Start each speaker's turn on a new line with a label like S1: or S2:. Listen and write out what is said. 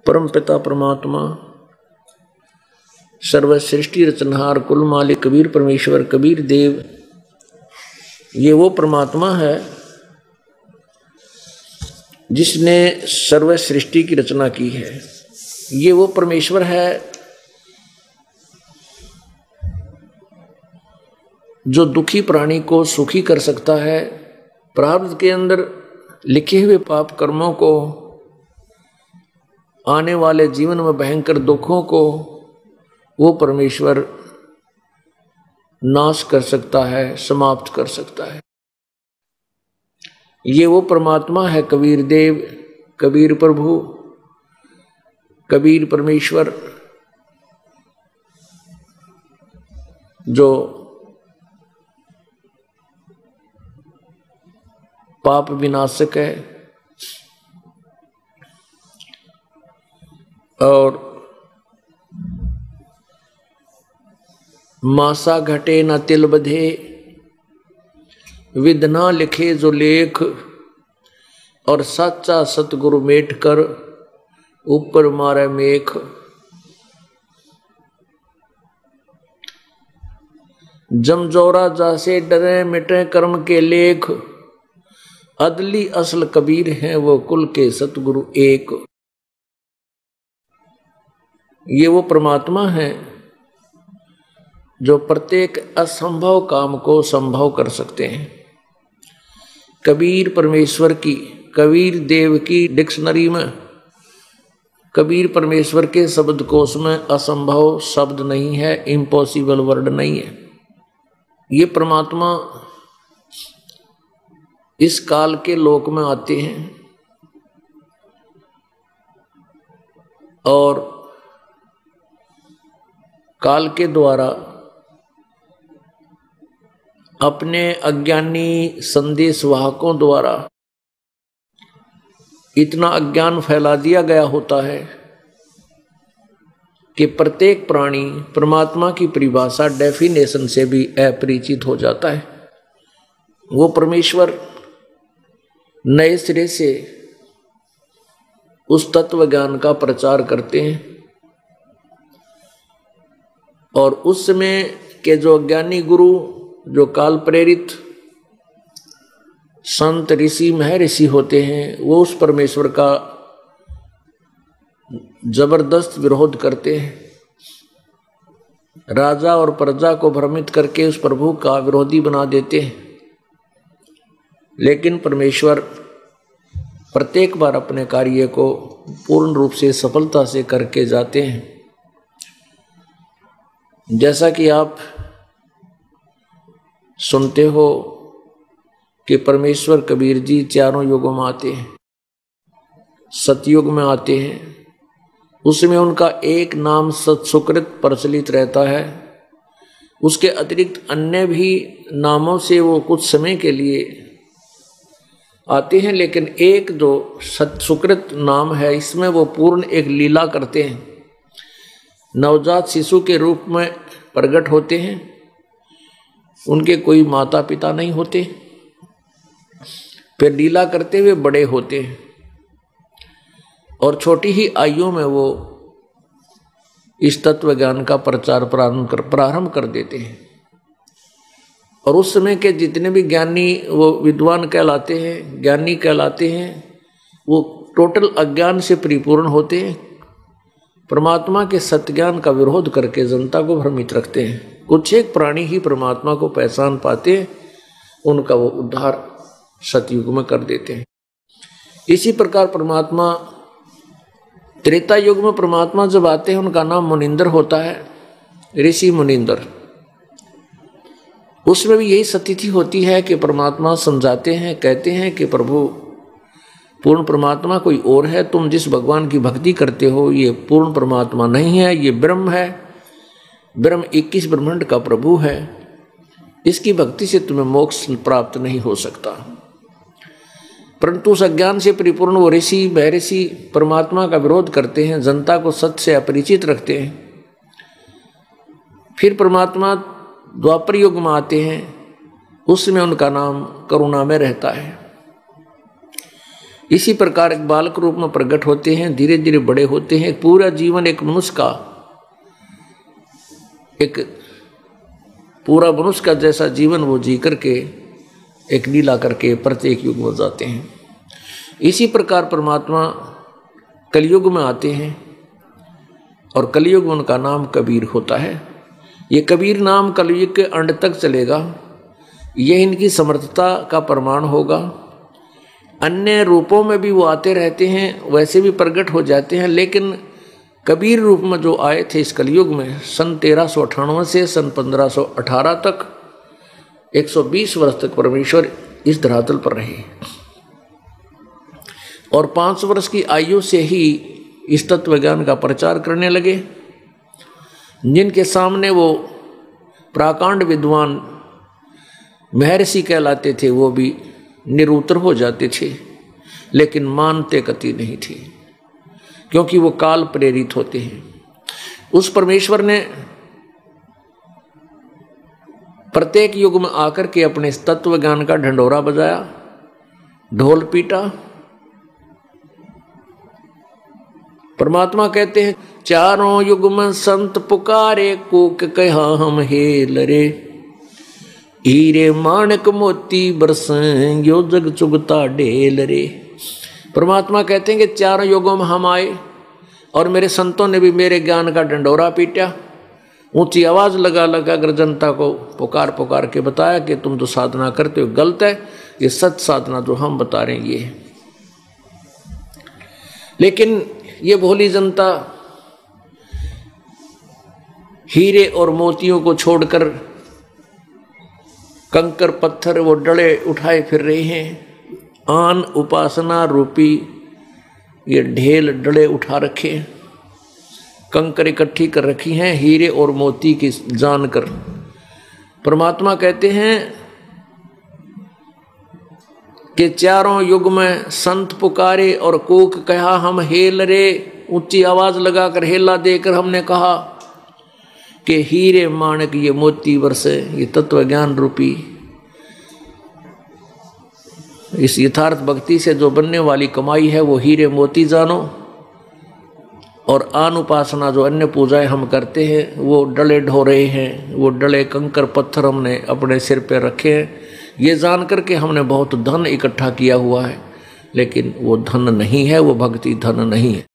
S1: परम पिता परमात्मा सर्व सृष्टि रचनहार कुल मालिक कबीर परमेश्वर कबीर देव, ये वो परमात्मा है जिसने सर्व सृष्टि की रचना की है। ये वो परमेश्वर है जो दुखी प्राणी को सुखी कर सकता है। प्रारब्ध के अंदर लिखे हुए पाप कर्मों को, आने वाले जीवन में भयंकर दुखों को वो परमेश्वर नाश कर सकता है, समाप्त कर सकता है। ये वो परमात्मा है कबीर देव, कबीर प्रभु, कबीर परमेश्वर, जो पाप विनाशक है और मासा घटे न तिल बधे, विधना लिखे जो लेख, और सच्चा सतगुरु मेट कर ऊपर मारे मेख। जमजोरा जासे डरे मिटे कर्म के लेख, अदली असल कबीर हैं वो कुल के सतगुरु एक। ये वो परमात्मा है जो प्रत्येक असंभव काम को संभव कर सकते हैं। कबीर परमेश्वर की, कबीर देव की डिक्शनरी में, कबीर परमेश्वर के शब्दकोश में असंभव शब्द नहीं है, इम्पॉसिबल वर्ड नहीं है। ये परमात्मा इस काल के लोक में आते हैं और काल के द्वारा अपने अज्ञानी संदेशवाहकों द्वारा इतना अज्ञान फैला दिया गया होता है कि प्रत्येक प्राणी परमात्मा की परिभाषा डेफिनेशन से भी अपरिचित हो जाता है। वो परमेश्वर नए सिरे से उस तत्व ज्ञान का प्रचार करते हैं और उस समय के जो अज्ञानी गुरु, जो काल प्रेरित संत ऋषि महर्षि होते हैं, वो उस परमेश्वर का जबरदस्त विरोध करते हैं। राजा और प्रजा को भ्रमित करके उस प्रभु का विरोधी बना देते हैं। लेकिन परमेश्वर प्रत्येक बार अपने कार्य को पूर्ण रूप से सफलता से करके जाते हैं। जैसा कि आप सुनते हो कि परमेश्वर कबीर जी चारों युगों में आते हैं। सतयुग में आते हैं, उसमें उनका एक नाम सत्सुकृत प्रचलित रहता है। उसके अतिरिक्त अन्य भी नामों से वो कुछ समय के लिए आते हैं, लेकिन एक जो सत्सुकृत नाम है, इसमें वो पूर्ण एक लीला करते हैं। नवजात शिशु के रूप में प्रकट होते हैं, उनके कोई माता पिता नहीं होते, फिर लीला करते हुए बड़े होते हैं और छोटी ही आयु में वो इस तत्व ज्ञान का प्रचार प्रारंभ कर देते हैं। और उस समय के जितने भी ज्ञानी, वो विद्वान कहलाते हैं, ज्ञानी कहलाते हैं, वो टोटल अज्ञान से परिपूर्ण होते हैं। परमात्मा के सत्य ज्ञान का विरोध करके जनता को भ्रमित रखते हैं। कुछ एक प्राणी ही परमात्मा को पहचान पाते हैं, उनका वो उद्धार सतयुग में कर देते हैं। इसी प्रकार परमात्मा त्रेता युग में परमात्मा जब आते हैं, उनका नाम मुनिंदर होता है, ऋषि मुनिंदर। उसमें भी यही स्थिति होती है कि परमात्मा समझाते हैं, कहते हैं कि प्रभु पूर्ण परमात्मा कोई और है, तुम जिस भगवान की भक्ति करते हो ये पूर्ण परमात्मा नहीं है, ये ब्रह्म है। ब्रह्म 21 ब्रह्मांड का प्रभु है, इसकी भक्ति से तुम्हें मोक्ष प्राप्त नहीं हो सकता। परंतु उस अज्ञान से परिपूर्ण वो ऋषि महर्षि परमात्मा का विरोध करते हैं, जनता को सत्य से अपरिचित रखते हैं। फिर परमात्मा द्वापर युग में आते हैं, उसमें उनका नाम करुणा में रहता है। इसी प्रकार एक बालक रूप में प्रकट होते हैं, धीरे धीरे बड़े होते हैं। पूरा जीवन एक मनुष्य का, एक पूरा मनुष्य का जैसा जीवन वो जी करके एक लीला करके प्रत्येक युग में जाते हैं। इसी प्रकार परमात्मा कलयुग में आते हैं और कलयुग में उनका नाम कबीर होता है। ये कबीर नाम कलयुग के अंत तक चलेगा, यह इनकी समर्थता का प्रमाण होगा। अन्य रूपों में भी वो आते रहते हैं, वैसे भी प्रकट हो जाते हैं, लेकिन कबीर रूप में जो आए थे इस कलयुग में सन 1398 से सन 1518 तक 120 वर्ष तक परमेश्वर इस धरातल पर रहे और 5 वर्ष की आयु से ही इस तत्व ज्ञान का प्रचार करने लगे। जिनके सामने वो प्राकांड विद्वान महर्षि कहलाते थे वो भी निरुत्तर हो जाते थे, लेकिन मानते कति नहीं थे, क्योंकि वो काल प्रेरित होते हैं। उस परमेश्वर ने प्रत्येक युग में आकर के अपने तत्व ज्ञान का ढंढोरा बजाया, ढोल पीटा। परमात्मा कहते हैं, चारों युग में संत पुकारे, कूक कहा हम हेल रे, हीरे माणक मोती बरसें, यो जग चुगता ढेल रे। परमात्मा कहते हैं कि चारों युगों में हम आए और मेरे संतों ने भी मेरे ज्ञान का डंडोरा पीटा, ऊंची आवाज लगा लगा कर जनता को पुकार पुकार के बताया कि तुम तो साधना करते हो गलत है, ये सच साधना जो हम बता रहे हैं ये है। लेकिन ये भोली जनता हीरे और मोतियों को छोड़कर कंकर पत्थर वो डले उठाए फिर रहे हैं। आन उपासना रूपी ये ढेल डले उठा रखे, कंकर इकट्ठी कर रखी हैं हीरे और मोती की जानकर। परमात्मा कहते हैं कि चारों युग में संत पुकारे और कूक कहा हम हेल रे, ऊंची आवाज लगाकर हेला देकर हमने कहा कि हीरे माणक ये मोती बरसे, ये तत्व ज्ञान रूपी इस यथार्थ भक्ति से जो बनने वाली कमाई है वो हीरे मोती जानो। और आन उपासना जो अन्य पूजाएं हम करते हैं वो डले ढोरे हैं, वो डले कंकर पत्थर हमने अपने सिर पे रखे हैं, ये जान करके हमने बहुत धन इकट्ठा किया हुआ है, लेकिन वो धन नहीं है, वो भक्ति धन नहीं है।